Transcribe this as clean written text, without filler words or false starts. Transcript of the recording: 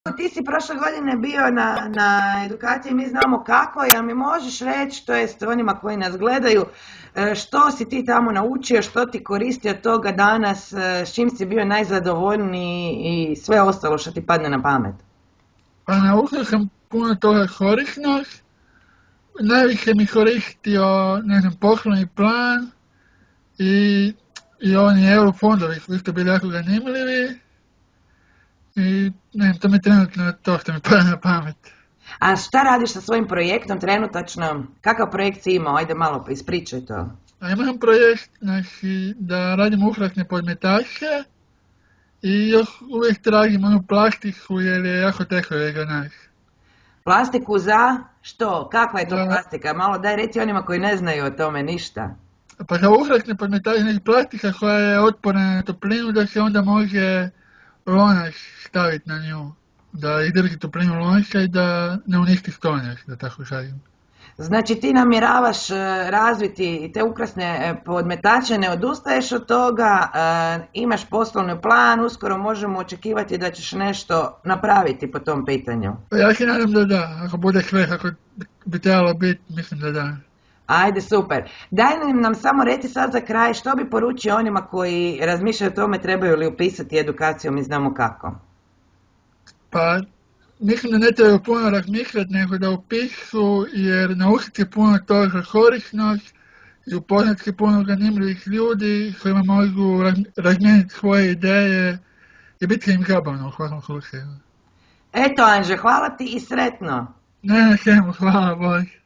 Ti si prošle godine bio na edukaciji Mi znamo kako, jel mi možeš reći, to jest onima koji nas gledaju, što si ti tamo naučio, što ti koristi od toga danas, s čim si bio najzadovoljniji i sve ostalo što ti padne na pamet? Pa naučio sam puno toga korisnog. Najviše mi koristio, ne znam, poslovni plan i oni eurofondovi su isto bili jako zanimljivi. I ne znam, to mi je trenutno to što mi pada na pamet. A šta radiš sa svojim projektom trenutačno? Kakav projekt si imao? Ajde malo ispričaj to. A imam projekt, znači, da radim ukrasne podmetače i još uvijek tražim onu plastiku jer je jako teško da ga naći. Plastiku za što? Kakva je to Za- plastika? Malo daj reci onima koji ne znaju o tome ništa. Pa za ukrasne podmetače znači plastika koja je otporna na toplinu da se onda može lonac staviti na nju. Da izdrži toplinu lonca i da ne uništi stonjac, da tako kažem. Znači ti namjeravaš razviti te ukrasne podmetače, ne odustaješ od toga, imaš poslovni plan, uskoro možemo očekivati da ćeš nešto napraviti po tom pitanju. Pa ja se nadam da da, ako bude sve kako bi trebalo biti, mislim da da. Ajde, super. Daj nam samo reci sad za kraj što bi poručio onima koji razmišljaju o tome trebaju li upisati edukaciju Mi znamo kako. Pa mislim da ne treba puno razmišljati nego da upišu jer naučiti puno toga korisnog i upoznati puno zanimljivih ljudi s kojima mogu razmijeniti svoje ideje i biti im zabavno u svakom slučaju. Eto, Anže, hvala ti i sretno. Ne, svemu, hvala Bogu.